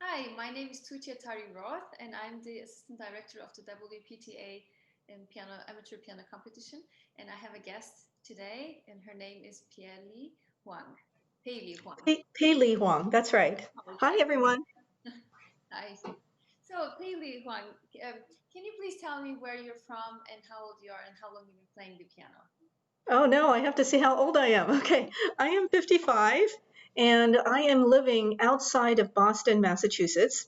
Hi, my name is Tugce Tari-Roth, and I'm the Assistant Director of the WPTA in Amateur Piano Competition. And I have a guest today, and her name is Pei Li Huang. Pei Li Huang, that's right. Hi, everyone. Hi. So, Pei Li Huang, can you please tell me where you're from and how old you are and how long you've been playing the piano? Oh, no, I have to see how old I am. Okay, I am 55, and I am living outside of Boston, Massachusetts.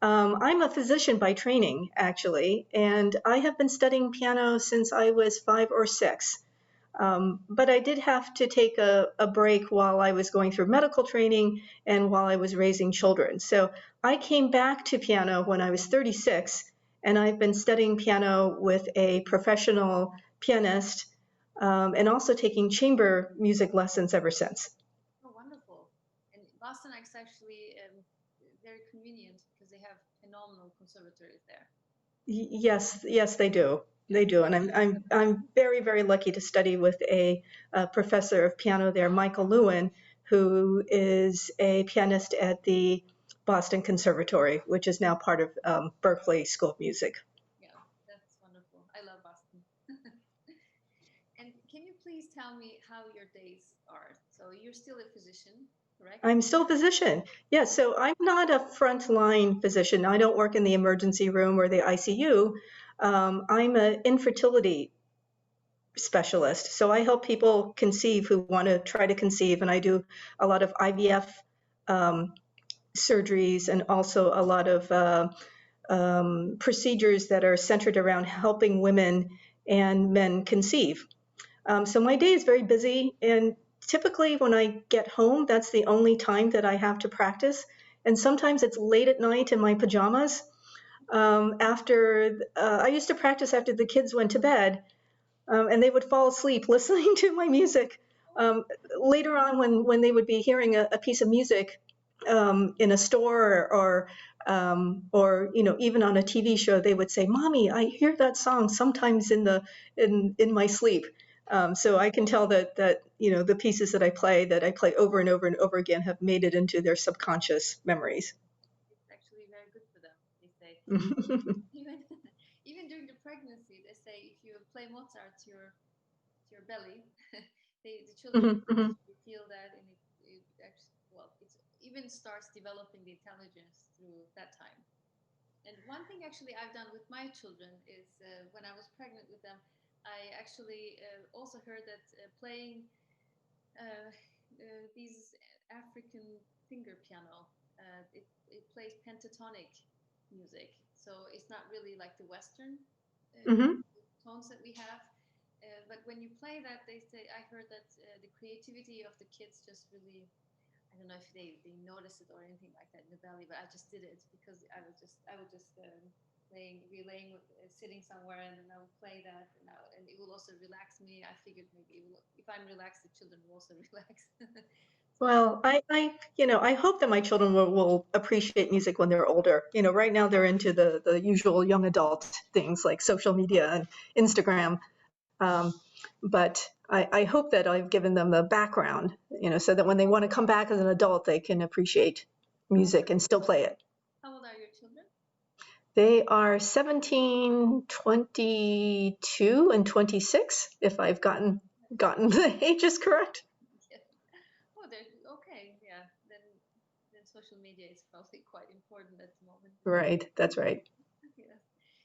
I'm a physician by training, actually, and I have been studying piano since I was 5 or 6. But I did have to take a break while I was going through medical training and while I was raising children. So I came back to piano when I was 36, and I've been studying piano with a professional pianist and also taking chamber music lessons ever since. Oh, wonderful. And Boston is actually very convenient because they have phenomenal conservatories there. Yes, they do. They do, and I'm very lucky to study with a professor of piano there, Michael Lewin, who is a pianist at the Boston Conservatory, which is now part of Berklee School of Music. Yeah, that's wonderful. I love Boston. And can you please tell me how your days are? So you're still a physician, correct? I'm still a physician. Yes, so I'm not a frontline physician. I don't work in the emergency room or the ICU. I'm an infertility specialist. So I help people conceive who want to try to conceive, and I do a lot of IVF surgeries and also a lot of procedures that are centered around helping women and men conceive. So my day is very busy, and typically when I get home, that's the only time that I have to practice. And sometimes it's late at night in my pajamas. I used to practice after the kids went to bed, and they would fall asleep listening to my music. Later on, when they would be hearing a piece of music in a store or even on a TV show, they would say, "Mommy, I hear that song sometimes in my sleep." So I can tell that the pieces that I play over and over and over again have made it into their subconscious memories. It's actually very good for them, they say. Even even during the pregnancy, they say if you play Mozart to your belly, the children Mhm, mhm. actually feel that, and it actually, well, it even starts developing the intelligence through that time. And one thing actually I've done with my children is when I was pregnant with them, I actually also heard that playing uh, these African finger piano, it plays pentatonic music. So it's not really like the Western uh, Mhm. tones that we have. But when you play that, they say, I heard that the creativity of the kids just really, I don't know if they notice it or anything like that in the belly, but I just did it because I would just relaying, sitting somewhere, and then I would play that, and it will also relax me. I figured maybe if I'm relaxed, the children will also relax. So Well, I hope that my children will appreciate music when they're older. Right now they're into the usual young adult things like social media and Instagram. Um, but I hope that I've given them the background, so that when they want to come back as an adult, they can appreciate how old music and still play it. how old are your children? They are 17, 22, and 26, if I've gotten the ages correct. Yeah. Oh, they're okay. Yeah. Then social media is probably quite important at the moment. Right, that's right. Yes.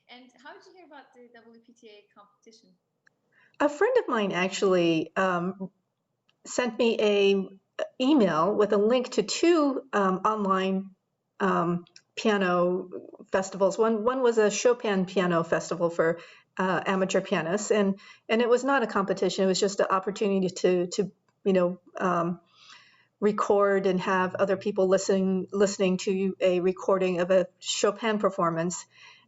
And how did you hear about the WPTA competition? A friend of mine actually sent me a email with a link to two online piano festivals. One was a Chopin piano festival for amateur pianists, and it was not a competition. It was just an opportunity to you know record and have other people listening to a recording of a Chopin performance.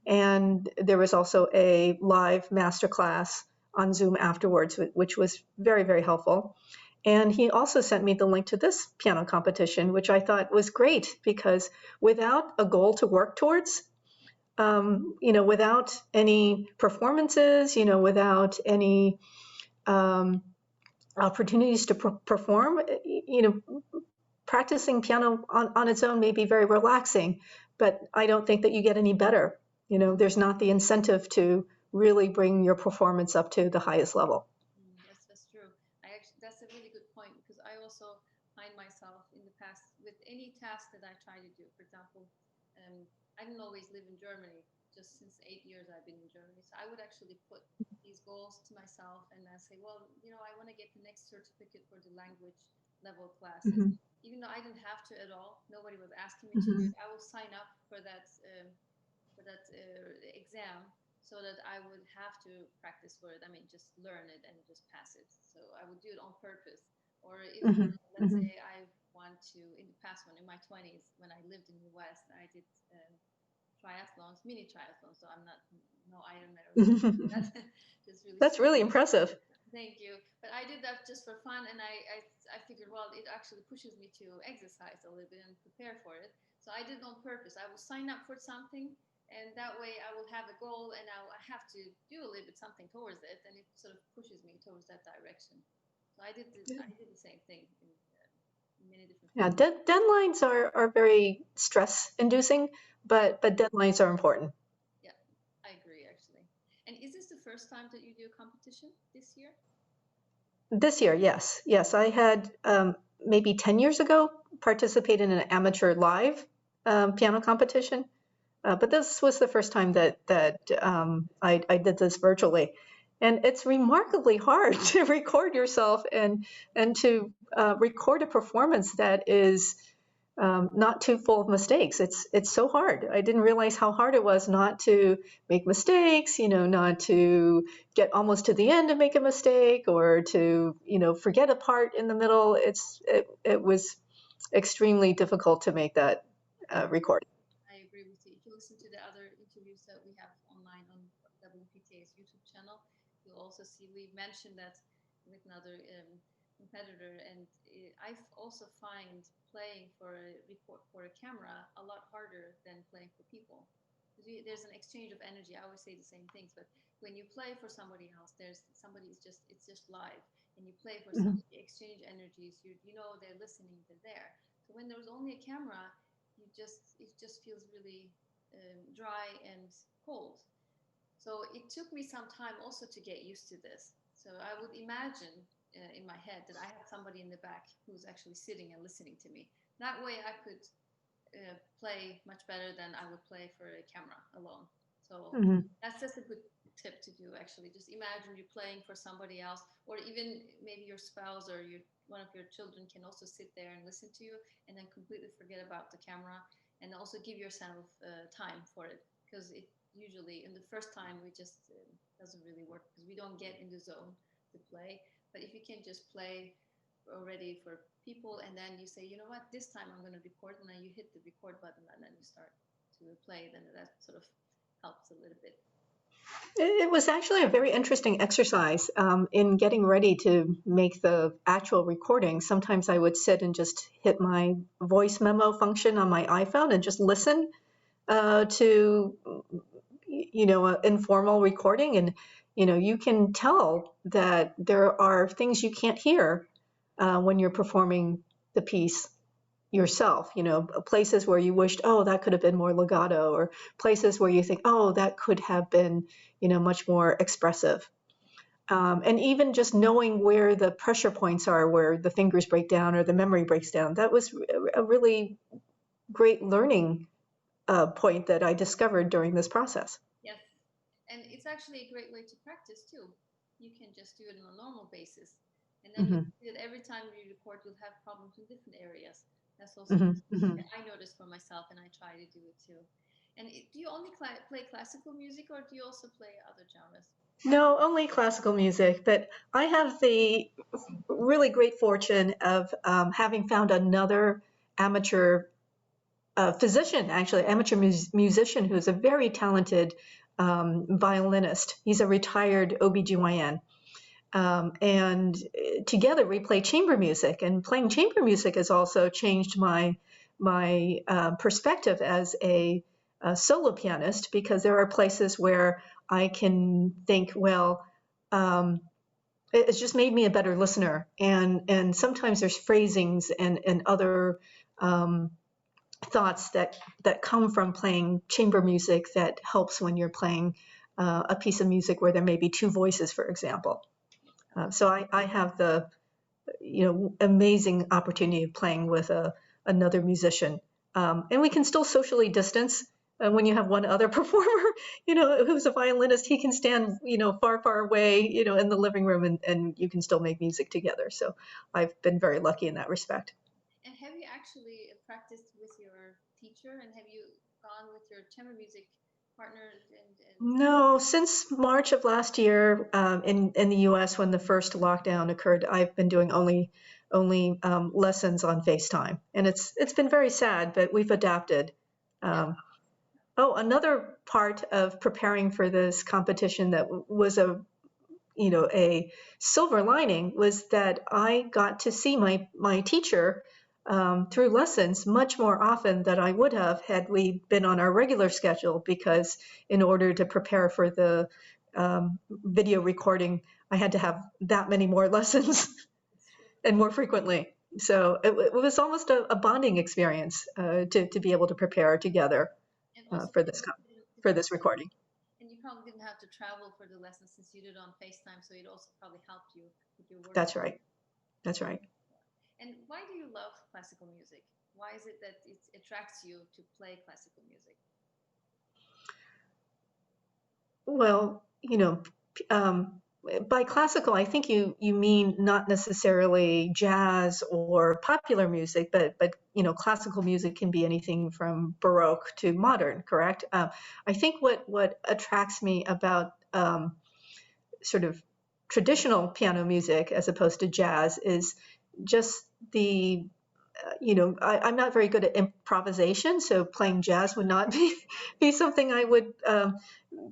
And there was also a live masterclass on Zoom afterwards, which was very helpful. And he also sent me the link to this piano competition, which I thought was great because without a goal to work towards, without any performances, without any opportunities to perform, practicing piano on its own may be very relaxing, but I don't think that you get any better. You know, there's not the incentive to really bring your performance up to the highest level. That's true. That's a really good point, because I also find myself in the past with any task that I try to do. For example, I didn't always live in Germany. Just since 8 years I've been in Germany. So I would actually put these goals to myself and I say, well, you know, I want to get the next certificate for the language level classes. Mm-hmm. Even though I didn't have to at all, nobody was asking me to do it. I will sign up for that exam so that I would have to practice for it. I mean, just learn it and just pass it. So I would do it on purpose. Or if, let's say, I want to, in the past one, in my 20s, when I lived in the West, I did triathlons, mini triathlons. So I'm not no Ironman. That's really impressive. Thank you. But I did that just for fun, and I figured, well, it actually pushes me to exercise a little bit and prepare for it. So I did it on purpose. I will sign up for something, and that way I will have a goal, and I have to do a little bit something towards it, and it sort of pushes me towards that direction. So I did the same thing in many different. Yeah, deadlines are very stress-inducing, but deadlines are important. Yeah, I agree actually. And is this the first time that you do a competition this year? This year, yes. I had maybe 10 years ago participated in an amateur live piano competition, but this was the first time that I did this virtually. And it's remarkably hard to record yourself and to record a performance that is not too full of mistakes. It's so hard. I didn't realize how hard it was not to make mistakes, you know, not to get almost to the end and make a mistake, or to, you know, forget a part in the middle. It was extremely difficult to make that recording. I agree with you. If you listen to the other interviews that we have online on WPTA's YouTube channel, you'll also see we mentioned that with another competitor, and I also find playing for a camera a lot harder than playing for people. There's an exchange of energy. I always say the same things, but when you play for somebody else, it's just live, and you play for somebody, exchange energies. You know they're listening, they're there. So when there's only a camera, it just feels really dry and cold. So it took me some time also to get used to this. So I would imagine in my head that I had somebody in the back who's actually sitting and listening to me. That way I could play much better than I would play for a camera alone. So that's just a good tip to do, actually. Just imagine you're playing for somebody else, or even maybe your spouse or one of your children can also sit there and listen to you, and then completely forget about the camera, and also give yourself time for it, because it usually in the first time we just doesn't really work because we don't get in the zone to play. But if you can just play already for people, and then you say, you know what, this time I'm going to record, and then you hit the record button and then you start to play, then that sort of helps a little bit. It was actually a very interesting exercise in getting ready to make the actual recording. Sometimes I would sit and just hit my voice memo function on my iPhone and just listen to, you know, an informal recording. And, you know, you can tell that there are things you can't hear when you're performing the piece yourself, you know, places where you wished, oh, that could have been more legato, or places where you think, oh, that could have been, you know, much more expressive. And even just knowing where the pressure points are, where the fingers break down or the memory breaks down, that was a really great learning point that I discovered during this process. Yes, and it's actually a great way to practice too. You can just do it on a normal basis, and then you see that every time you record, you'll have problems in different areas. That's also I noticed for myself, and I try to do it too. And do you only play classical music, or do you also play other genres? No, only classical music, but I have the really great fortune of having found another amateur physician, actually, amateur musician, who's a very talented violinist. He's a retired OBGYN. And together we play chamber music, and playing chamber music has also changed my perspective as a solo pianist, because there are places where I can think, well, it's just made me a better listener. And sometimes there's phrasings and other thoughts that come from playing chamber music that helps when you're playing a piece of music where there may be two voices, for example. So I have the amazing opportunity of playing with another musician, and we can still socially distance. When you have one other performer, who's a violinist, he can stand, far, far away, in the living room, and you can still make music together. So I've been very lucky in that respect. And have you actually practiced with your teacher, and have you gone with your chamber music partner? No, since March of last year, in the U.S. when the first lockdown occurred, I've been doing only lessons on FaceTime, and it's been very sad, but we've adapted. Oh, another part of preparing for this competition that was a silver lining was that I got to see my teacher through lessons much more often than I would have had we been on our regular schedule, because in order to prepare for the video recording, I had to have that many more lessons and more frequently. So it was almost a bonding experience to be able to prepare together for this recording. And you probably didn't have to travel for the lessons since you did it on FaceTime, so it also probably helped you with your work. That's right. That's right. And why do you love classical music? Why is it that it attracts you to play classical music? Well, by classical, I think you mean not necessarily jazz or popular music, but classical music can be anything from Baroque to modern, correct? I think what attracts me about sort of traditional piano music as opposed to jazz is just the I'm not very good at improvisation, so playing jazz would not be something I would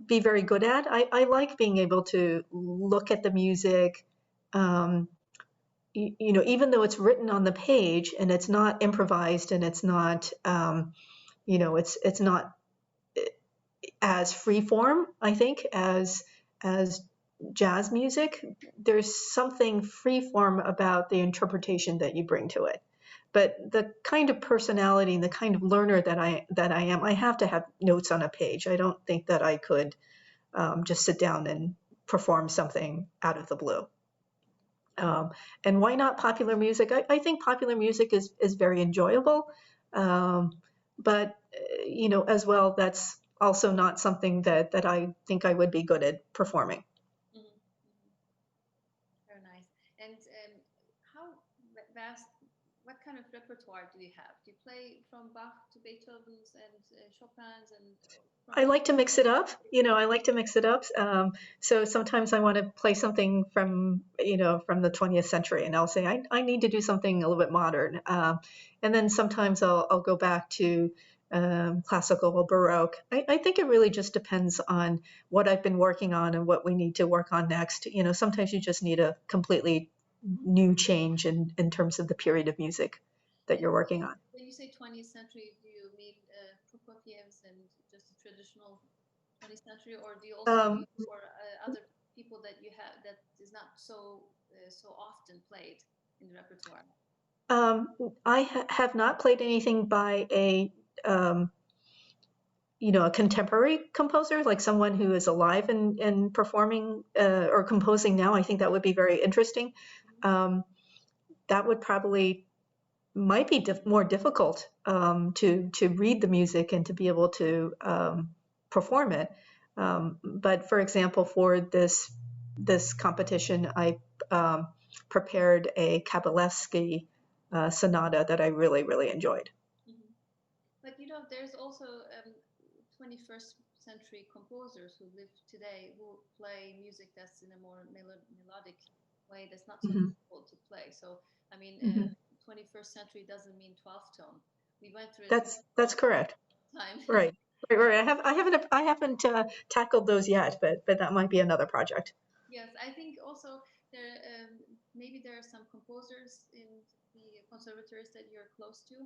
be very good at. I like being able to look at the music, even though it's written on the page and it's not improvised and it's not, it's not as free form, I think, as jazz music. There's something free form about the interpretation that you bring to it. But the kind of personality and the kind of learner that I am, I have to have notes on a page. I don't think that I could just sit down and perform something out of the blue. And why not popular music? I think popular music is very enjoyable, but as well, that's also not something that I think I would be good at performing. Mm-hmm. Very nice. And how vast? What kind of repertoire do you have? Do you play from Bach to Beethoven's and Chopin's and? I like to mix it up. I like to mix it up. So sometimes I want to play something from the 20th century, and I'll say I need to do something a little bit modern. And then sometimes I'll go back to classical or Baroque. I think it really just depends on what I've been working on and what we need to work on next. Sometimes you just need a completely new change in terms of the period of music that you're working on. When you say 20th century, do you mean Prokofiev's and just the traditional 20th century, or do you also for other people that you have that is not so often played in the repertoire? I have not played anything by a contemporary composer, like someone who is alive and performing or composing now. I think that would be very interesting. That would probably might be more difficult to read the music and to be able to perform it. But for example, for this competition, I prepared a Kabalevsky sonata that I really, really enjoyed. Mm-hmm. But there's also 21st century composers who live today who play music that's in a more melodic way that's not so difficult to play. So I mean, 21st century doesn't mean 12th tone. We went through it. That's correct. Time. Right. I haven't tackled those yet, but that might be another project. Yes, I think also there maybe there are some composers in the conservatories that you're close to,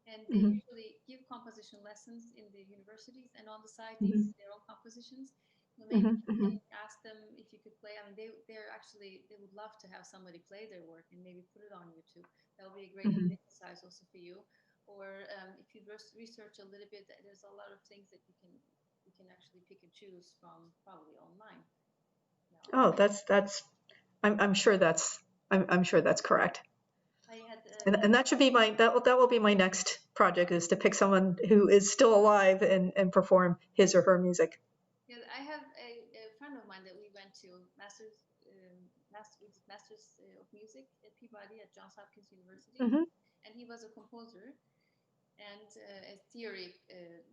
and they usually give composition lessons in the universities, and on the side they do their own compositions. So maybe Mm-hmm. you Mm-hmm. can ask them if you could play. I mean, they would love to have somebody play their work and maybe put it on YouTube. That would be a great Mm-hmm. exercise also for you. Or if you research a little bit, there's a lot of things that you can actually pick and choose from probably online now. Oh, that's. I'm sure I'm sure that's correct. I had And that should be that will be my next project, is to pick someone who is still alive and perform his or her music. yeah, I have a friend of mine that we went to masters of music at Peabody at Johns Hopkins University, Mm-hmm. and he was a composer and a theory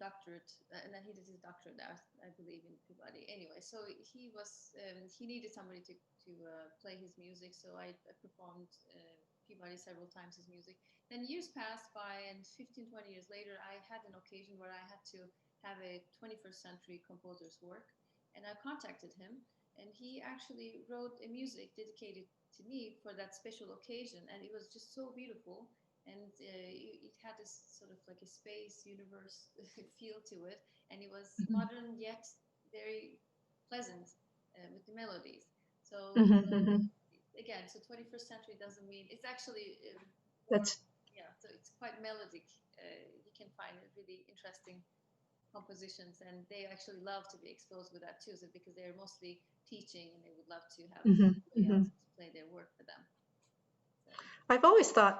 doctorate, and then he did his doctorate there, I believe, in Peabody. Anyway, so he needed somebody to play his music, so I performed Peabody several times his music. Then years passed by, and 15, 20 years later, I had an occasion where I had to have a 21st century composer's work, and I contacted him, and he actually wrote a music dedicated to me for that special occasion, and it was just so beautiful, and it had this sort of like a space universe feel to it, and it was Mm-hmm. modern yet very pleasant with the melodies. So Mm-hmm. Mm-hmm. again, so 21st century doesn't mean it's actually more, That's yeah, so it's quite melodic. You can find really interesting compositions, and they actually love to be exposed with that too, so because they're mostly teaching and they would love to have mm-hmm. somebody Mm-hmm. else to play their work for them. So,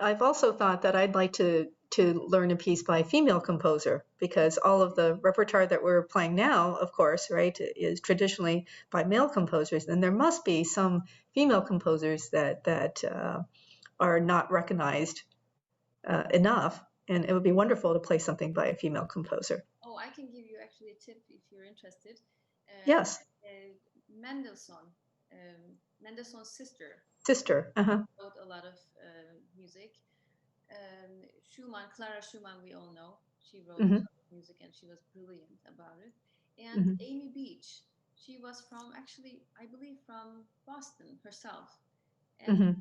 I've also thought that I'd like to learn a piece by a female composer, because all of the repertoire that we're playing now, of course, right, is traditionally by male composers, and there must be some female composers that are not recognized enough, and it would be wonderful to play something by a female composer. oh, I can give you actually a tip if you're interested. Uh, Yes, Mendelssohn, Mendelssohn's sister, sister. Uh-huh. wrote a lot of music. Schumann, Clara Schumann, we all know. She wrote a Mm-hmm. lot of music and she was brilliant about it. And Mm-hmm. Amy Beach, she was from actually, I believe, from Boston herself. And Mm-hmm.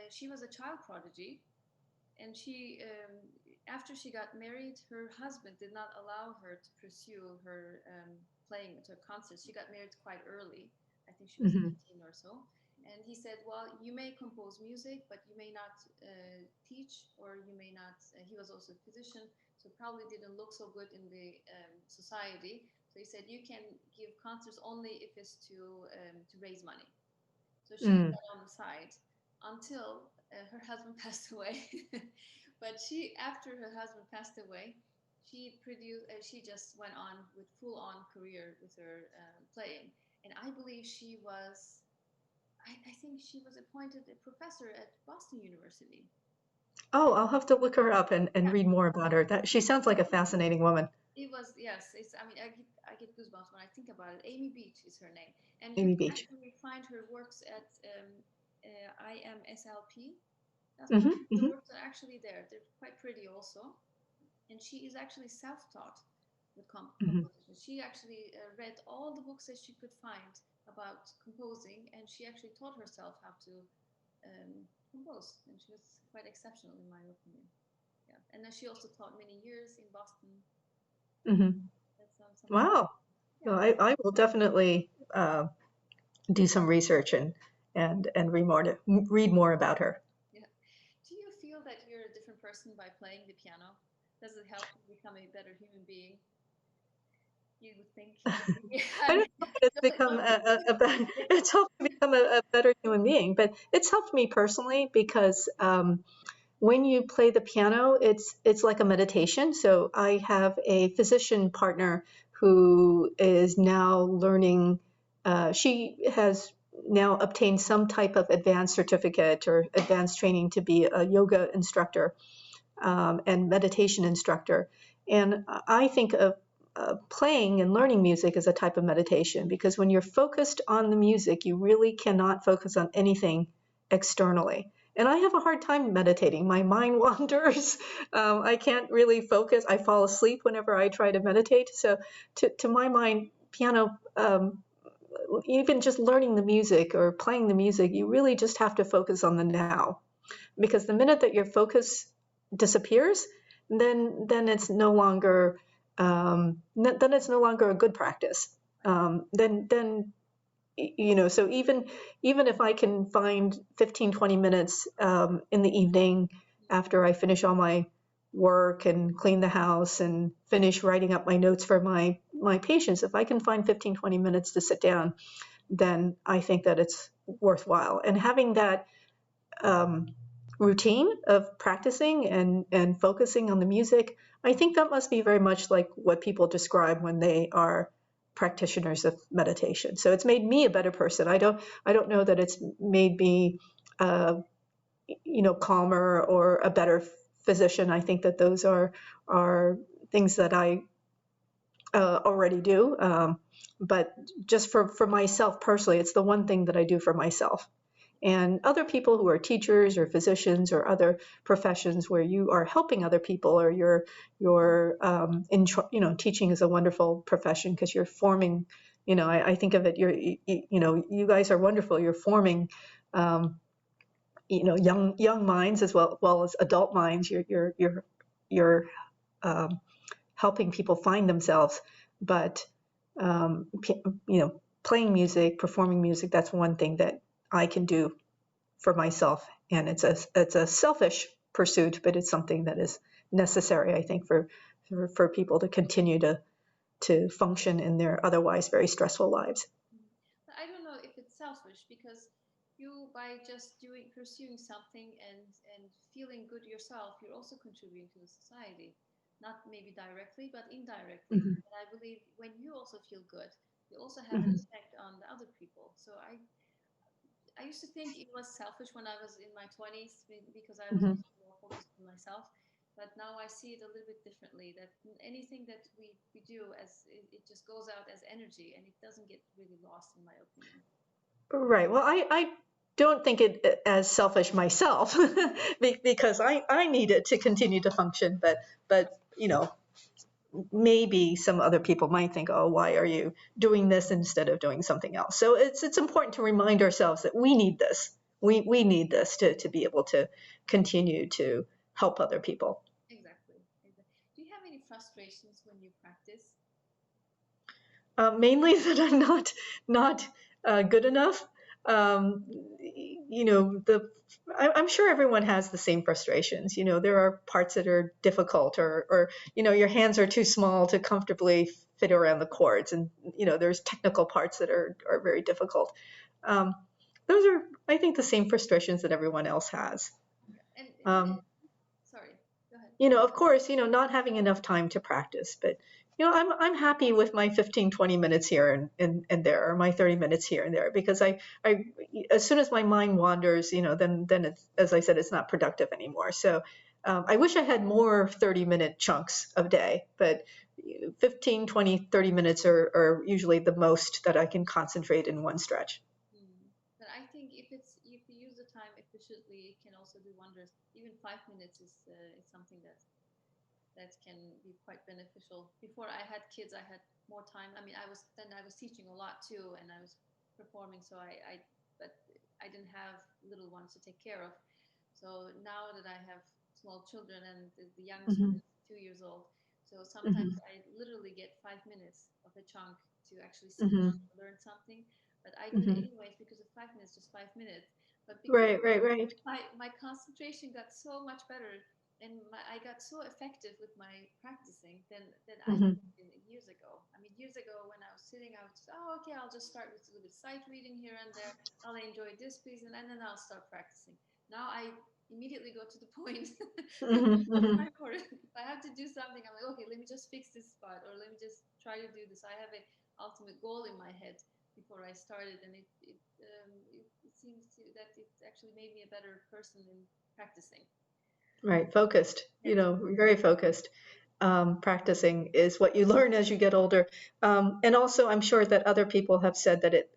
she was a child prodigy. And after she got married, her husband did not allow her to pursue her playing at her concerts. She got married quite early. I think she was Mm-hmm. 18 or so. And he said, well, you may compose music, but you may not teach, or you may not. He was also a physician, so probably didn't look so good in the society. So he said, you can give concerts only if it's to raise money. So she did Mm. that on the side until her husband passed away. But after her husband passed away, she produced. She just went on with full-on career with her playing, and I believe she was. I think she was appointed a professor at Boston University. Oh, I'll have to look her up and Yeah, read more about her. That she sounds like a fascinating woman. it was, yes. It's. I mean, I get goosebumps when I think about it. Amy Beach is her name, and you Amy can Beach. actually find her works at IMSLP. That's Mm-hmm. the Mm-hmm. works are actually there. They're quite pretty also, and she is actually self-taught with Mm-hmm. composition. She actually read all the books that she could find about composing, and she actually taught herself how to compose, and she was quite exceptional in my opinion. Yeah, and then she also taught many years in Boston. Mm-hmm. That's something. Wow. Yeah, Well, I will definitely do some research and read more about her. yeah. Do you feel that you're a different person by playing the piano? Does it help you become a better human being? You would think. Yeah, I I don't mean, know if it's become it's helped me become a better human being, but it's helped me personally because when you play the piano, it's like a meditation. So I have a physician partner who is now learning. She has now obtained some type of advanced certificate or advanced training to be a yoga instructor and meditation instructor. And I think of playing and learning music as a type of meditation, because when you're focused on the music, you really cannot focus on anything externally. And I have a hard time meditating. My mind wanders. I can't really focus. I fall asleep whenever I try to meditate. So, to my mind, piano, even just learning the music or playing the music, you really just have to focus on the now. Because the minute that your focus disappears, then it's no longer then it's no longer a good practice. then so even if I can find 15, 20 minutes in the evening after I finish all my work and clean the house and finish writing up my notes for my patients, if I can find 15, 20 minutes to sit down, then I think that it's worthwhile. And having that routine of practicing and focusing on the music, I think that must be very much like what people describe when they are practitioners of meditation. So it's made me a better person. I don't know that it's made me calmer or a better physician. I think that those are things that I already do. But just for myself personally, it's the one thing that I do for myself. And other people who are teachers or physicians or other professions where you are helping other people, or teaching is a wonderful profession because you're forming, I think of it, you guys are wonderful. You're forming, young minds as well as adult minds. You're helping people find themselves, but playing music, performing music, that's one thing that I can do for myself, and it's a selfish pursuit, but it's something that is necessary, I think, for people to continue to function in their otherwise very stressful lives. I don't know if it's selfish, because you, by just pursuing something and feeling good yourself, you're also contributing to the society, not maybe directly but indirectly. Mm-hmm. And I believe when you also feel good, you also have an effect on the other people. So I used to think it was selfish when I was in my 20s, because I was also more focused on myself. But now I see it a little bit differently, that anything that we do, it just goes out as energy, and it doesn't get really lost, in my opinion. Right. Well, I don't think it as selfish myself because I need it to continue to function. But maybe some other people might think, oh, why are you doing this instead of doing something else? So it's important to remind ourselves that we need this. We need this to be able to continue to help other people. Exactly. Do you have any frustrations when you practice? Mainly that I'm not good enough. I'm sure everyone has the same frustrations. There are parts that are difficult, or your hands are too small to comfortably fit around the chords, and there's technical parts that are very difficult. Those are, I think, the same frustrations that everyone else has. And sorry, go ahead. Of course, not having enough time to practice, but I'm happy with my 15, 20 minutes here and there, or my 30 minutes here and there, because I as soon as my mind wanders, then it's, as I said, it's not productive anymore. So I wish I had more 30-minute chunks of day, but 15, 20, 30 minutes are usually the most that I can concentrate in one stretch. But I think if you use the time efficiently, it can also do wonders. Even 5 minutes is something that can be quite beneficial. Before I had kids, I had more time. I mean, I was teaching a lot too, and I was performing. So but I didn't have little ones to take care of. So now that I have small children, and the youngest one is 2 years old, so sometimes I literally get 5 minutes of a chunk to actually sit down and learn something. But I do it anyways, because of 5 minutes, just 5 minutes. But because Right. my concentration got so much better, and I got so effective with my practicing than I did years ago. I mean, years ago when I was sitting, I was just, oh, okay, I'll just start with a little bit sight reading here and there. I'll enjoy this piece, and then I'll start practicing. Now I immediately go to the point. Time for it. If I have to do something, I'm like, okay, let me just fix this spot, or let me just try to do this. I have an ultimate goal in my head before I started, and it seems that it actually made me a better person in practicing. Right, focused, very focused. Practicing is what you learn as you get older. And also, I'm sure that other people have said that it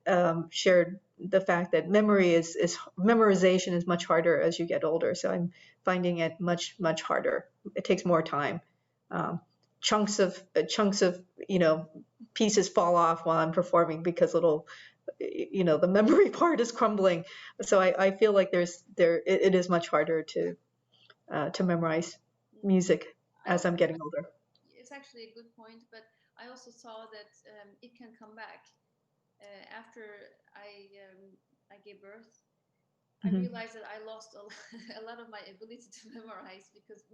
shared the fact that memorization is much harder as you get older. So I'm finding it much harder. It takes more time. Chunks of pieces fall off while I'm performing because the memory part is crumbling. So I feel like it is much harder to memorize music as I'm getting older. It's actually a good point, but I also saw that it can come back. After I gave birth, I realized that I lost a lot of my ability to memorize because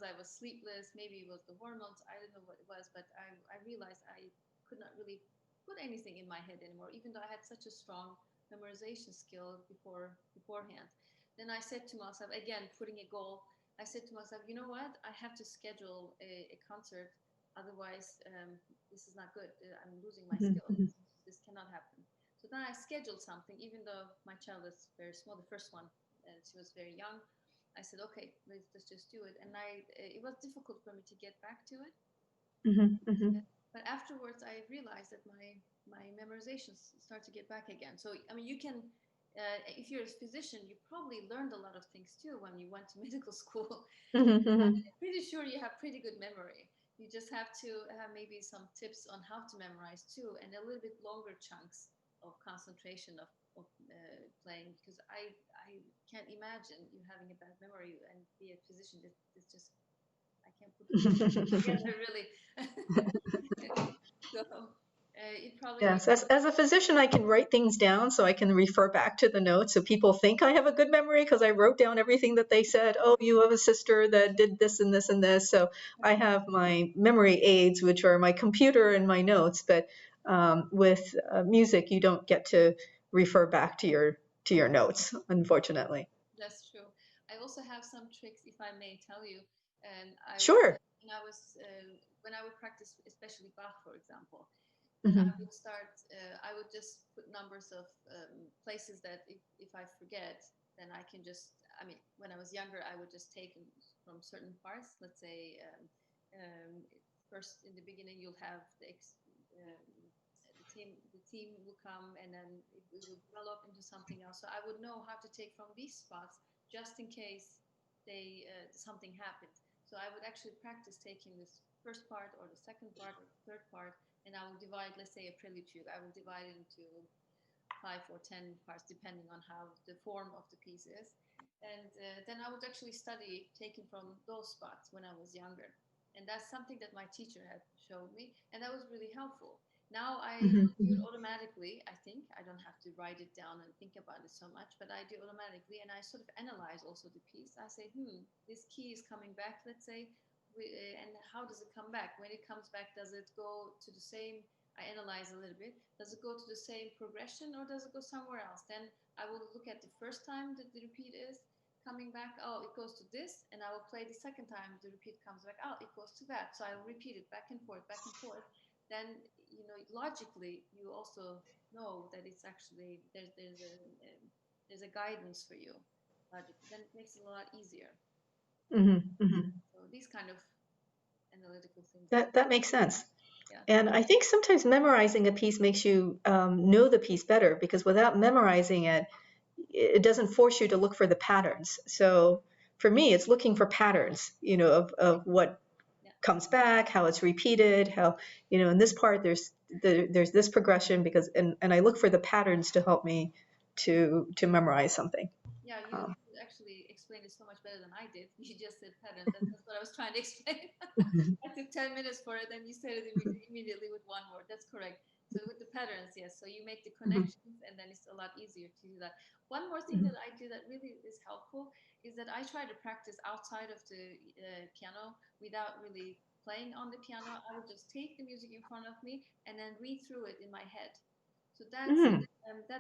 I was sleepless, maybe it was the hormones, I don't know what it was, but I realized I could not really put anything in my head anymore, even though I had such a strong memorization skill beforehand. Then I said to myself, again, putting a goal, I said to myself, you know what? I have to schedule a concert, otherwise this is not good. I'm losing my skill. This cannot happen. So then I scheduled something, even though my child was very small, the first one, and she was very young. I said, okay, let's just do it. And it was difficult for me to get back to it. But afterwards, I realized that my memorizations start to get back again. So, I mean, you can, if you're a physician, you probably learned a lot of things too when you went to medical school. I'm pretty sure you have pretty good memory. You just have to have maybe some tips on how to memorize too, and a little bit longer chunks of concentration of playing, because I can't imagine you having a bad memory and be a physician. It's just, I can't put it together really. So it probably Yes, as a physician, I can write things down so I can refer back to the notes. So people think I have a good memory because I wrote down everything that they said. Oh, you have a sister that did this and this and this. So I have my memory aids, which are my computer and my notes. But with music, you don't get to refer back to your notes, unfortunately. That's true. I also have some tricks, if I may tell you. And Sure. when I would practice, especially Bach, for example, then I would start. I would just put numbers of places that if I forget, then I can just. I mean, when I was younger, I would just take from certain parts. Let's say first in the beginning, you'll have the team will come, and then it will develop into something else. So I would know how to take from these spots just in case something happened. So I would actually practice taking this first part or the second part or the third part, and I will divide, let's say, a prelude. I will divide it into 5 or 10 parts depending on how the form of the piece is. And then I would actually study taking from those spots when I was younger. And that's something that my teacher had showed me, and that was really helpful. Now I do it automatically, I think. I don't have to write it down and think about it so much, but I do it automatically, and I sort of analyze also the piece. I say, this key is coming back, let's say, and how does it come back? When it comes back, does it go to the same, I analyze a little bit, does it go to the same progression or does it go somewhere else? Then I will look at the first time that the repeat is coming back, oh, it goes to this, and I will play the second time the repeat comes back, oh, it goes to that. So I will repeat it back and forth, back and forth. Then logically you also know that it's actually there's a guidance for you logically. Then it makes it a lot easier. So these kind of analytical things. That makes sense. Yeah. And I think sometimes memorizing a piece makes you know the piece better, because without memorizing it, it doesn't force you to look for the patterns. So for me, it's looking for patterns, of what comes back, how it's repeated, how, in this part there's this progression, because and I look for the patterns to help me to memorize something. Yeah, you actually explained it so much better than I did. You just said patterns. That's what I was trying to explain. I took 10 minutes for it, and you said it immediately with one word. That's correct. So with the patterns, yes. So you make the connections, and then it's a lot easier to do that. One more thing that I do that really is helpful is that I try to practice outside of the piano without really playing on the piano. I would just take the music in front of me and then read through it in my head. So that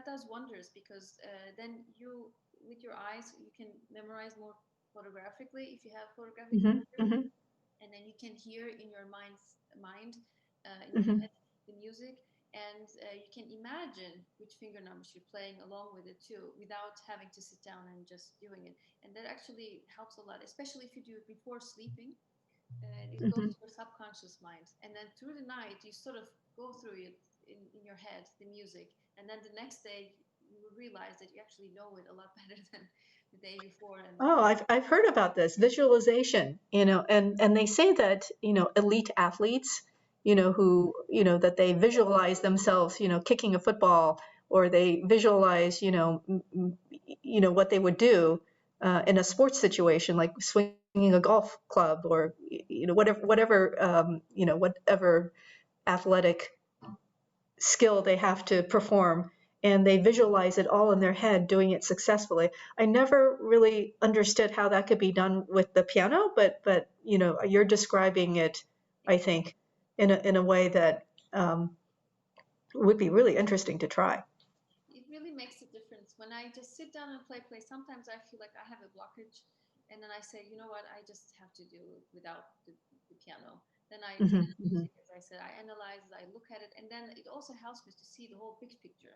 does wonders, because then with your eyes, you can memorize more photographically if you have photographic memory, and then you can hear in your mind, in your head, the music, and you can imagine which finger numbers you're playing along with it too, without having to sit down and just doing it. And that actually helps a lot, especially if you do it before sleeping. It goes to your subconscious mind, and then through the night you sort of go through it in your head, the music, and then the next day you will realize that you actually know it a lot better than the day before. Oh, I've heard about this visualization, and they say that, elite athletes, who, that they visualize themselves, kicking a football, or they visualize, what they would do in a sports situation, like swinging a golf club, or, whatever athletic skill they have to perform, and they visualize it all in their head doing it successfully. I never really understood how that could be done with the piano, but you're describing it, I think, in a way that would be really interesting to try. It really makes a difference. When I just sit down and play, sometimes I feel like I have a blockage, and then I say, you know what, I just have to do it without the piano. Then I take Mm-hmm, mm-hmm. music, as I said, I analyze it, I look at it, and then it also helps me to see the whole big picture.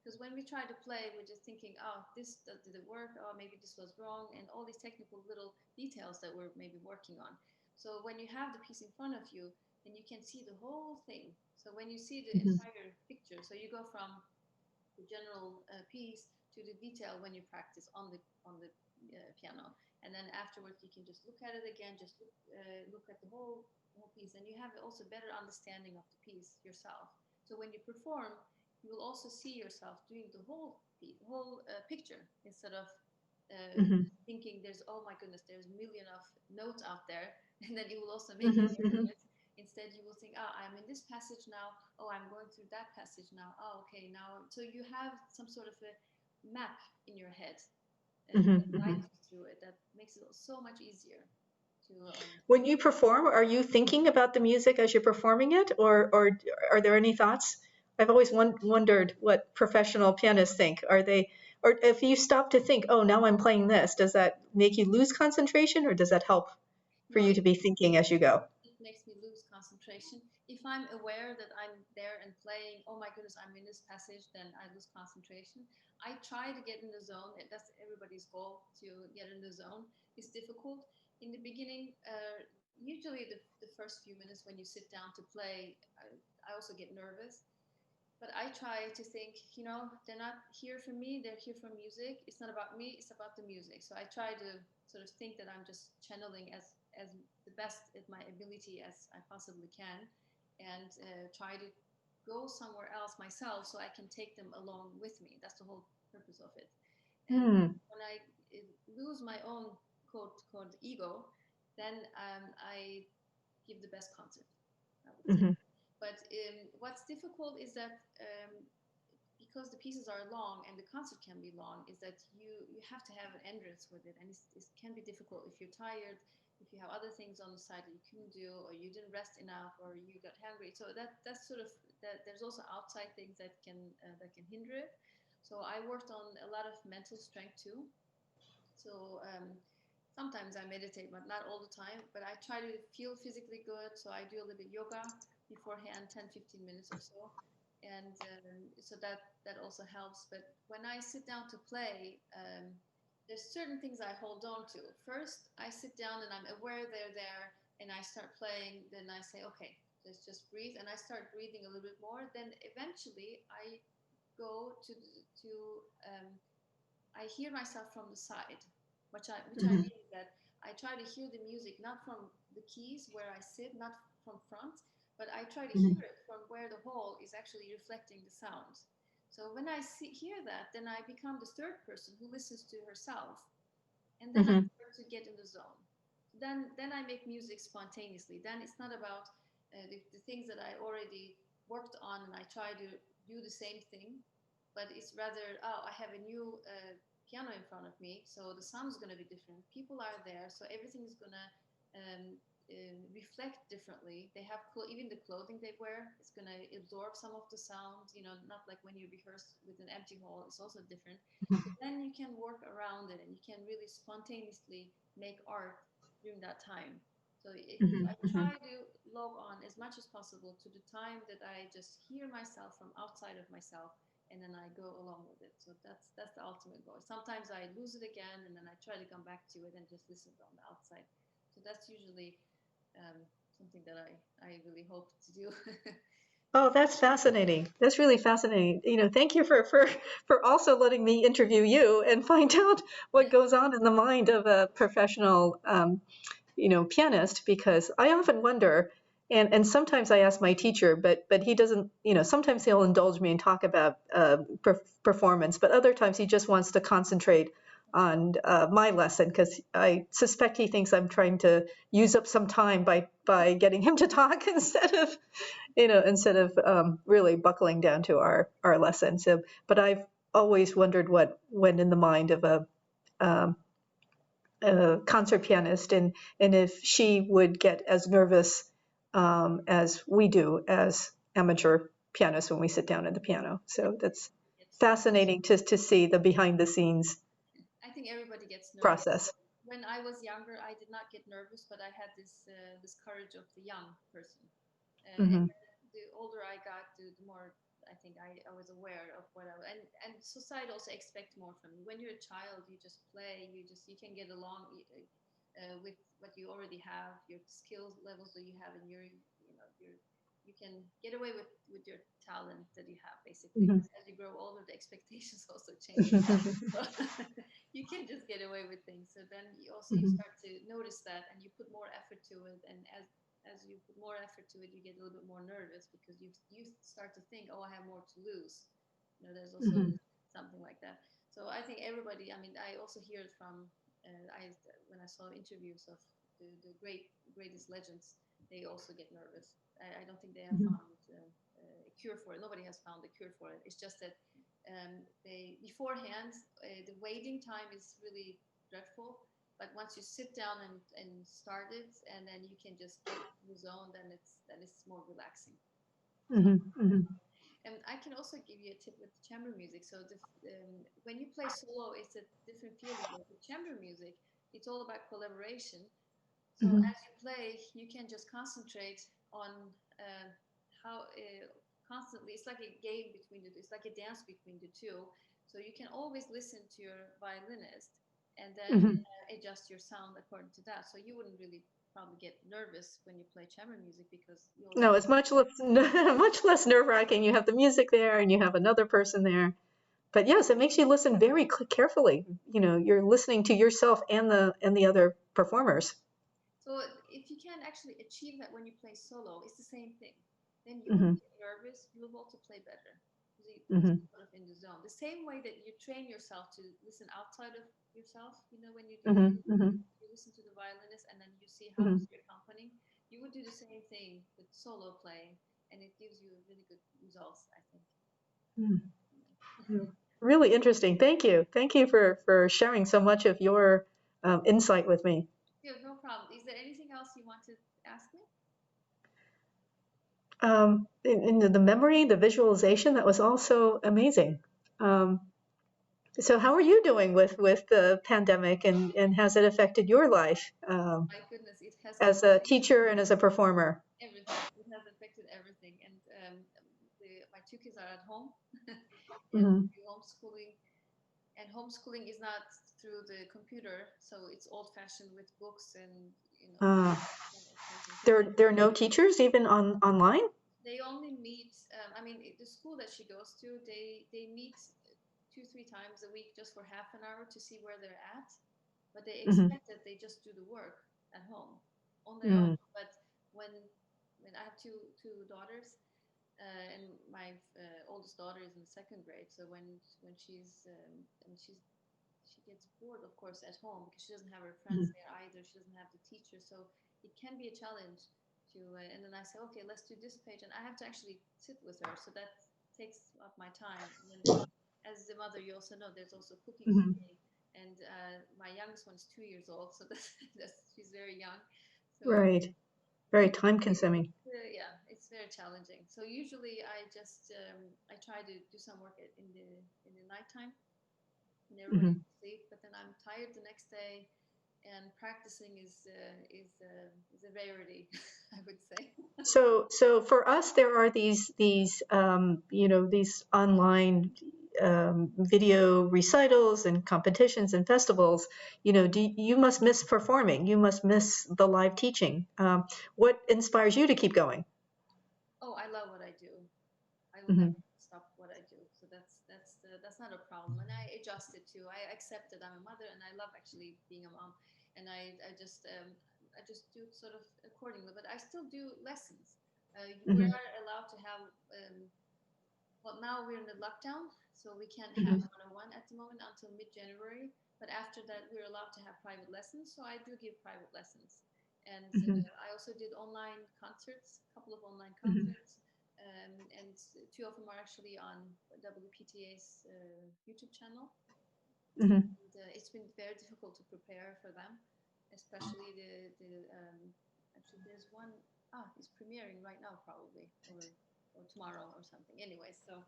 Because when we try to play, we're just thinking, oh, this did it work? Oh, maybe this was wrong, and all these technical little details that we're maybe working on. So when you have the piece in front of you, then you can see the whole thing. So when you see the Mm-hmm. entire picture, so you go from the general piece to the detail when you practice on the piano, and then afterwards you can just look at it again, just look at the whole piece, and you have also better understanding of the piece yourself. So when you perform, you will also see yourself doing the whole piece, the whole picture, instead of Mm-hmm. thinking there's, oh my goodness, there's a million of notes out there, and then it will also make you Mm-hmm. nervous. Instead, you will think, oh, I'm in this passage now. Oh, I'm going through that passage now. Oh, okay, now. So you have some sort of a map in your head Mm-hmm. that Mm-hmm. guides you through it. That makes it so much easier to. When you perform, are you thinking about the music as you're performing it, or are there any thoughts? I've always wondered what professional pianists think. Are they, or if you stop to think, oh, now I'm playing this, does that make you lose concentration, or does that help for No, you to be thinking as you go? it makes me lose concentration. If I'm aware that I'm there and playing, oh my goodness, I'm in this passage, then I lose concentration. I try to get in the zone. That's everybody's goal, to get in the zone. It's difficult in the beginning. Usually, the first few minutes when you sit down to play, I also get nervous. But I try to think, they're not here for me, they're here for music. It's not about me, it's about the music. So I try to sort of think that I'm just channeling as the best at my ability as I possibly can, and try to go somewhere else myself so I can take them along with me. That's the whole purpose of it. And Hmm. when I lose my own quote ego, then I give the best concert, I would say. Mm-hmm. But what's difficult is that because the pieces are long and the concert can be long, is that you have to have an endurance with it, and it can be difficult if you're tired, if you have other things on the side that you couldn't do, or you didn't rest enough, or you got hungry. So that's sort of that. There's also outside things that can hinder it. So I worked on a lot of mental strength too. So sometimes I meditate, but not all the time. But I try to feel physically good. So I do a little bit yoga beforehand, 10, 15 minutes or so. And so that also helps. But when I sit down to play, there's certain things I hold on to. First, I sit down and I'm aware they're there, and I start playing. Then I say, okay, let's just breathe. And I start breathing a little bit more. Then eventually I go to um, I hear myself from the side, which I Mm-hmm. mean that I try to hear the music not from the keys where I sit, not from front, but I try to hear it from where the hall is actually reflecting the sound. So when I hear that, then I become the third person who listens to herself, and then I Mm-hmm. start to get in the zone. Then I make music spontaneously. Then it's not about the things that I already worked on, and I try to do the same thing, but it's rather, oh, I have a new piano in front of me, so the sound is going to be different. People are there, so everything is going to reflect differently. They have even the clothing they wear is going to absorb some of the sound. Not like when you rehearse with an empty hall. It's also different. So then you can work around it, and you can really spontaneously make art during that time. So Mm-hmm. I Mm-hmm. try to log on as much as possible to the time that I just hear myself from outside of myself, and then I go along with it. So that's the ultimate goal. Sometimes I lose it again, and then I try to come back to it and just listen on the outside. So that's usually um, something that I really hope to do. Oh, that's fascinating. That's really fascinating. Thank you for also letting me interview you and find out what goes on in the mind of a professional, pianist, because I often wonder, and sometimes I ask my teacher, but he doesn't, sometimes he'll indulge me and talk about performance, but other times he just wants to concentrate my lesson, because I suspect he thinks I'm trying to use up some time by getting him to talk instead of really buckling down to our lesson. So, but I've always wondered what went in the mind of um, a concert pianist, and if she would get as nervous as we do as amateur pianists when we sit down at the piano. So that's fascinating to see the behind the scenes I think everybody gets nervous. process. When I was younger, I did not get nervous, but I had this courage of the young person. And the older I got, the more I think I was aware of what and society also expects more from you. When you're a child, you just play, you can get along with what you already have, your skills levels that you have, and you can get away with your talent that you have basically. As you grow older, the expectations also change. So you can't just get away with things. So then you start to notice that, and you put more effort to it, and as you put more effort to it, you get a little bit more nervous because you start to think, oh, I have more to lose. There's also something like that. So I think everybody. I mean, I also hear it from when I saw interviews of the greatest legends, they also get nervous. I don't think they have found a cure for it. Nobody has found a cure for it. It's just that they beforehand the waiting time is really dreadful. But once you sit down and start it, and then you can just get in the zone, then it's more relaxing. And I can also give you a tip with chamber music. So when you play solo, it's a different feeling. With the chamber music, it's all about collaboration. So as you play, you can just concentrate on how constantly. It's like a game between the two. It's like a dance between the two. So you can always listen to your violinist and then adjust your sound according to that. So you wouldn't really probably get nervous when you play chamber music because no, it's much less nerve-wracking. You have the music there, and you have another person there. But yes, it makes you listen very carefully. You're listening to yourself and the other performers. So if you can actually achieve that when you play solo, it's the same thing. Then you won't get nervous. You will also play better. You're sort of in the zone. The same way that you train yourself to listen outside of yourself. When you you listen to the violinist and then you see how it's accompanying. You would do the same thing with solo playing, and it gives you really good results, I think. Really interesting. Thank you. Thank you for sharing so much of your insight with me. Yeah, no problem. Is there anything else you want to ask me? In the memory, the visualization, that was also amazing. So how are you doing with the pandemic, and has it affected your life My goodness, it has as a teacher and as a performer? everything. It has affected everything. And my two kids are at home and homeschooling. And homeschooling is not through the computer, so it's old-fashioned with books and there are no teachers even online? They only meet. I mean, the school that she goes to, they meet 2-3 times a week just for half an hour to see where they're at. But they expect that they just do the work at home on their own. But when I have two daughters, and my oldest daughter is in the second grade, so when she gets bored, of course, at home because she doesn't have her friends there either. She doesn't have the teacher, so it can be a challenge to. And then I say, okay, let's do this page, and I have to actually sit with her, so that takes up my time. And then, as the mother, you also know there's also cooking to do, and my youngest one's 2 years old, so she's very young. So, right, very time consuming. Yeah, it's very challenging. So usually I just I try to do some work in the nighttime. And everybody sleep, but then I'm tired the next day, and practicing is a rarity, I would say. So for us, there are these these online video recitals and competitions and festivals. You must miss performing. You must miss the live teaching. What inspires you to keep going? Oh, I love what I do. I will never stop what I do. So that's not a problem, and I adjust it too. I accept that I'm a mother, and I love actually being a mom, and I just do it sort of accordingly. But I still do lessons. We are allowed to have. Well, now we're in the lockdown, so we can't have one-on-one at the moment until mid-January. But after that, we're allowed to have private lessons, so I do give private lessons. And Mm-hmm. I also did online concerts, a couple of online Mm-hmm. concerts, and two of them are actually on WPTA's YouTube channel. Mm-hmm. And, it's been very difficult to prepare for them, especially actually there's one it's premiering right now probably or tomorrow or something. Anyway, so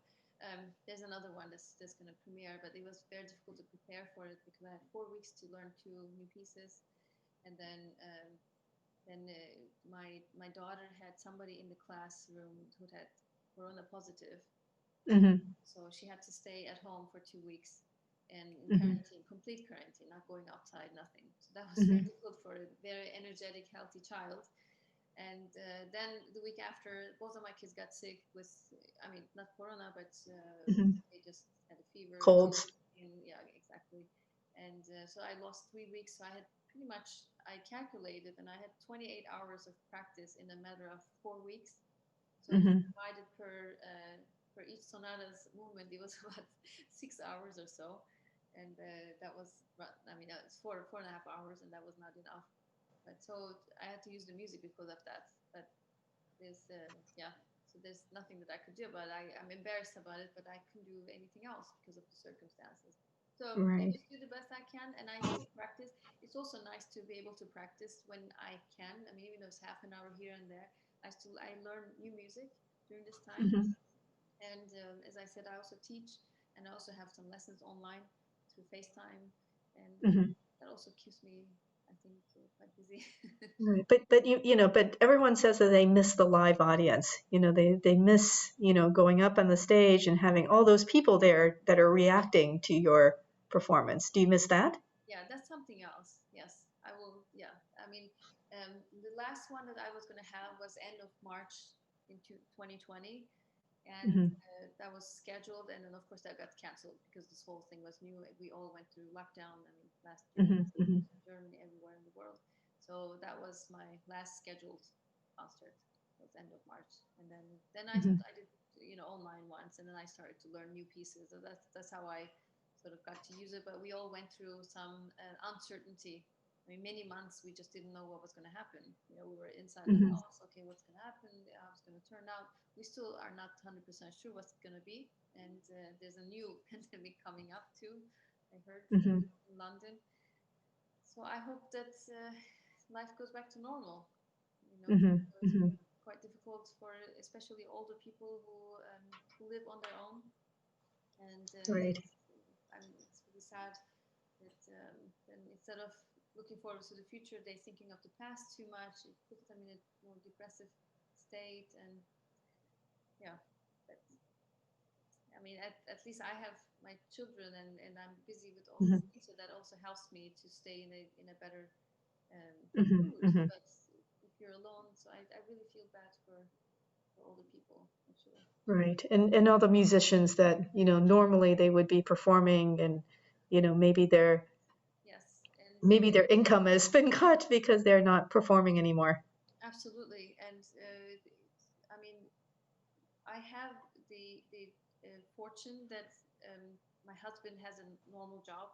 there's another one that's going to premiere, but it was very difficult to prepare for it because I had 4 weeks to learn 2 new pieces, and then my daughter had somebody in the classroom who had corona positive, Mm-hmm. so she had to stay at home for 2 weeks and in Mm-hmm. quarantine, complete quarantine, not going outside, nothing. So that was very Mm-hmm. difficult for a very energetic, healthy child. And then the week after, both of my kids got sick with, I mean, not corona, but Mm-hmm. they just had a fever. Colds. And, yeah, exactly. And so I lost 3 weeks. So I had pretty much, I calculated, and I had 28 hours of practice in a matter of 4 weeks. So if you Mm-hmm. divided per each sonata's movement, it was about 6 hours or so. And that was, I mean, that was four and a half hours, and that was not enough. But so I had to use the music because of that. But there's, yeah, so there's nothing that I could do about it. I'm embarrassed about it, but I couldn't do anything else because of the circumstances. So I Right. just do the best I can, and I still practice. It's also nice to be able to practice when I can. I mean, even though it's half an hour here and there, I learn new music during this time. Mm-hmm. And as I said, I also teach, and I also have some lessons online through FaceTime, and Mm-hmm. that also keeps me, I think, quite busy. Right. But you know, but everyone says that they miss the live audience. You know, they miss, you know, going up on the stage and having all those people there that are reacting to your performance. Do you miss that? Yeah, that's something else. Yes, I will. Yeah, I mean, the last one that I was going to have was end of March in 2020, and Mm-hmm. that was scheduled, and then of course that got canceled because this whole thing was new. We all went through lockdown. I mean, last year, Mm-hmm. Mm-hmm. Germany, everywhere in the world. So that was my last scheduled concert. It was end of March, and then Mm-hmm. I did online once, and then I started to learn new pieces. So that's how I sort of got to use it. But we all went through some uncertainty. I mean, many months we just didn't know what was going to happen. We were inside the Mm-hmm. house. Okay, what's going to happen? How it's going to turn out? We still are not 100% sure what's going to be. And there's a new pandemic coming up too. I heard Mm-hmm. in London. So I hope that life goes back to normal. Mm-hmm. It's Mm-hmm. quite difficult for especially older people who live on their own, and Right. it's really sad that then instead of looking forward to the future, they're thinking of the past too much. It puts them in a more depressive state, and yeah, but I mean, at least I have my children, and I'm busy with all Mm-hmm. these things, so that also helps me to stay in a better Mm-hmm. mood. Mm-hmm. But if you're alone, so I really feel bad for older people, actually. Right. And all the musicians that, you know, normally they would be performing and, you know, Yes, and maybe their income has been cut because they're not performing anymore. absolutely. And I mean, I have the fortune that my husband has a normal job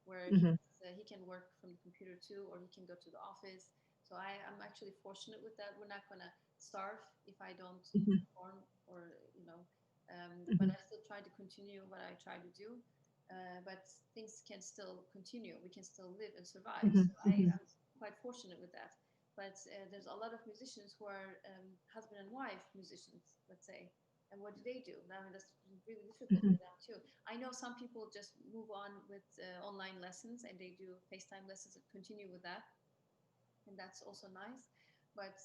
where Mm-hmm. he can work from the computer too, or he can go to the office. So I'm actually fortunate with that. We're not gonna starve if I don't Mm-hmm. perform, or but Mm-hmm. I still try to continue what I try to do. But things can still continue. We can still live and survive. So Mm-hmm. I'm quite fortunate with that. But there's a lot of musicians who are husband and wife musicians, let's say. And what do they do? I mean, that's really difficult Mm-hmm. for them too. I know some people just move on with online lessons, and they do FaceTime lessons and continue with that, and that's also nice. But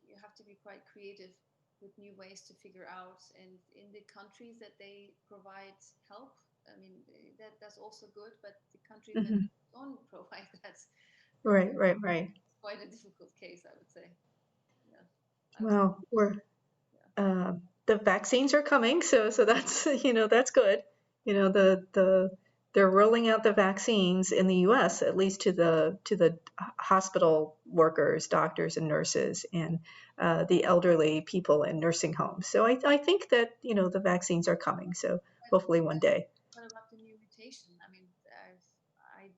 you have to be quite creative with new ways to figure out. And in the countries that they provide help, I mean, that's also good. But the countries that Mm-hmm. don't provide that, Right, right, right. it's quite a difficult case, I would say. Yeah, I was. Well, Yeah. uh, the vaccines are coming, so that's you know that's good. You know they're rolling out the vaccines in the U.S. at least to the hospital workers, doctors and nurses, and the elderly people in nursing homes. So I think that you know the vaccines are coming. So hopefully one day. What about the new mutation? I mean, I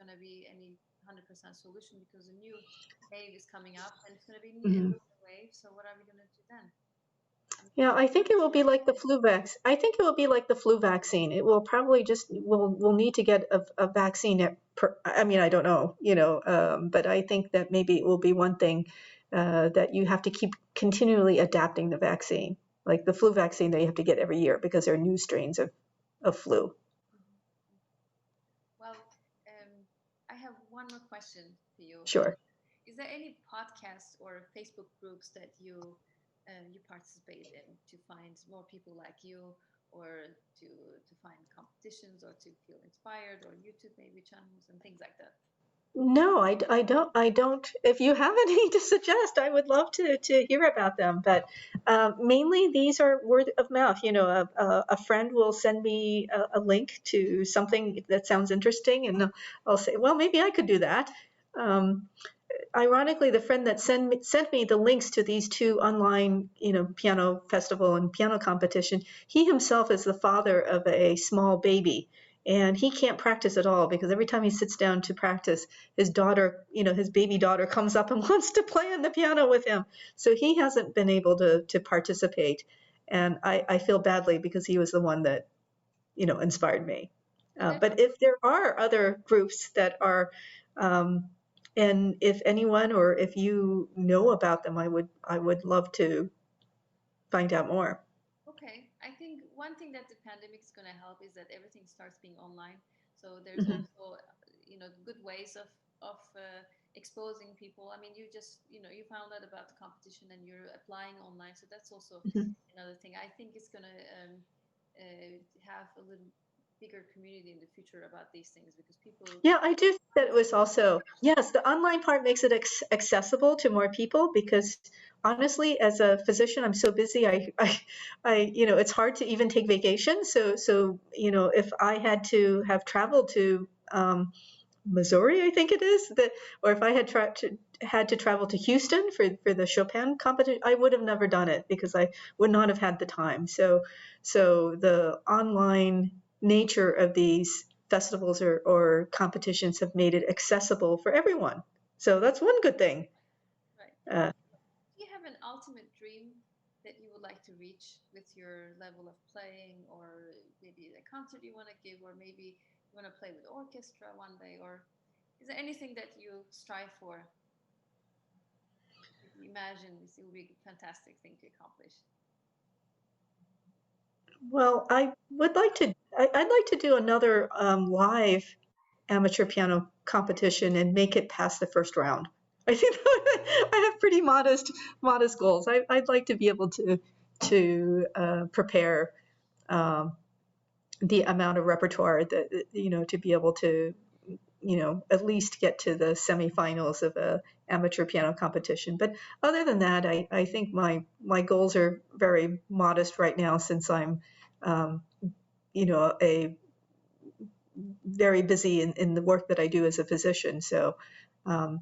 going to be any 100% solution because a new wave is coming up and it's going to be a Mhm. new wave. So what are we going to do then? Yeah, I think it will be like the flu vaccine. I think it will be like the flu vaccine. It will probably just we'll need to get a vaccine. I mean, I don't know, but I think that maybe it will be one thing that you have to keep continually adapting the vaccine, like the flu vaccine that you have to get every year because there are new strains of flu. Well, I have one more question for you. Sure. Is there any podcasts or Facebook groups that you participate in to find more people like you, or to find competitions, or to feel inspired, or YouTube maybe channels and things like that? No, I don't. If you have any to suggest, I would love to hear about them. But mainly these are word of mouth. A friend will send me a link to something that sounds interesting, and I'll say, well, maybe I could do that. Um, Ironically, the friend that sent me the links to these two online, piano festival and piano competition, he himself is the father of a small baby, and he can't practice at all because every time he sits down to practice, his daughter, his baby daughter, comes up and wants to play on the piano with him. So he hasn't been able to participate, and I feel badly because he was the one that, inspired me. But if there are other groups that are um, and if anyone or if you know about them, I would love to find out more. Okay, I think one thing that the pandemic is going to help is that everything starts being online. So there's Mhm. also, good ways of exposing people. I mean, you found out about the competition and you're applying online. So that's also Mhm. another thing. I think it's going to have a little bigger community in the future about these things because people. Yeah, I do think that it was also, yes, the online part makes it accessible to more people because honestly, as a physician, I'm so busy. It's hard to even take vacation. So, if I had to have traveled to Missouri, I think it is, or if I had to travel to Houston for the Chopin competition, I would have never done it because I would not have had the time. So the online nature of these festivals or competitions have made it accessible for everyone. So that's one good thing. Right. Uh, Do you have an ultimate dream that you would like to reach with your level of playing, or maybe a concert you want to give, or maybe you want to play with orchestra one day, or is there anything that you strive for? If you imagine this, it would be a fantastic thing to accomplish. well, I'd like to do another live amateur piano competition and make it past the first round. I think I have pretty modest goals. I'd like to be able to prepare um, the amount of repertoire that to be able to at least get to the semifinals of a amateur piano competition. But other than that, I think my goals are very modest right now since I'm um, a very busy in the work that I do as a physician. So um,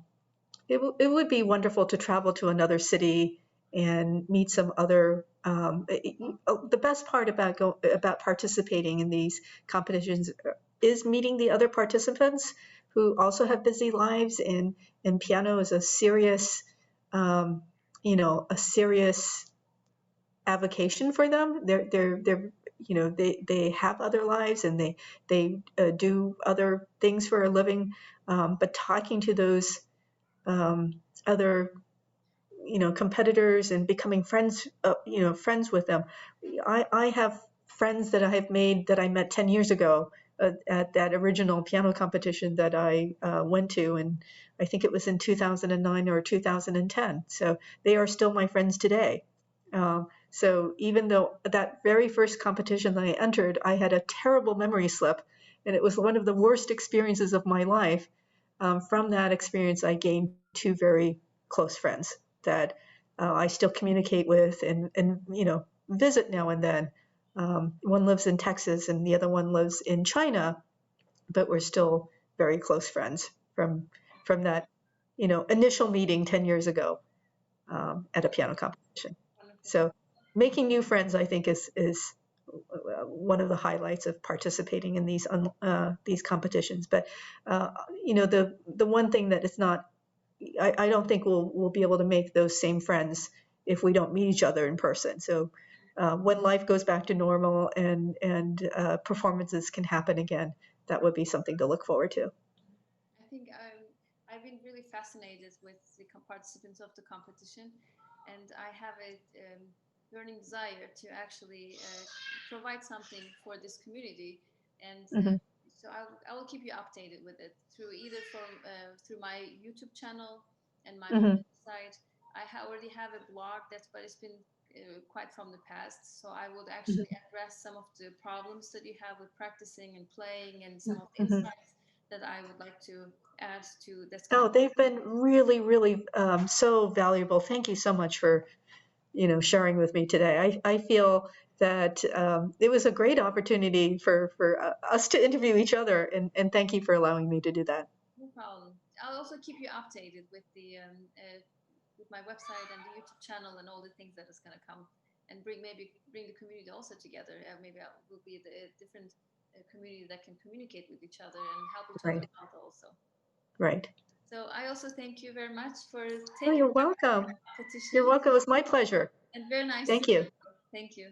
it would be wonderful to travel to another city and meet some other. The best part about participating in these competitions is meeting the other participants who also have busy lives, and piano is a serious, um, a serious avocation for them. They're they have other lives and they do other things for a living. But talking to those other competitors and becoming friends friends with them. I have friends that I have made that I met 10 years ago at that original piano competition that I went to, and I think it was in 2009 or 2010. So they are still my friends today. So even though that very first competition that I entered, I had a terrible memory slip, and it was one of the worst experiences of my life. From that experience, I gained two very close friends that I still communicate with and visit now and then. One lives in Texas and the other one lives in China, but we're still very close friends from that initial meeting 10 years ago at a piano competition. Wonderful. So making new friends, I think, is one of the highlights of participating in these competitions. But the one thing that it's not, I don't think we'll be able to make those same friends if we don't meet each other in person. So when life goes back to normal and performances can happen again, that would be something to look forward to. I think I've been really fascinated with the participants of the competition, and I have a burning desire to actually provide something for this community. And Mm-hmm. so I will keep you updated with it through either through my YouTube channel and my Mm-hmm. website. Already have a blog but it's been quite from the past. So I would Mm-hmm. actually address some of the problems that you have with practicing and playing, and some of the Mm-hmm. insights that I would like to add to this Oh, kind of. they've been really, really so valuable. Thank you so much for sharing with me today. I feel that it was a great opportunity for us to interview each other, and thank you for allowing me to do that. No problem. I'll also keep you updated with with my website and the YouTube channel and all the things that is going to come, and maybe bring the community also together. Maybe I will be the different community that can communicate with each other and help each other Right. out also. Right. So I also thank you very much for Oh, taking you're part in welcome. the competition, You're welcome. It was my pleasure. and very nice to Thank meet you. you. Thank you.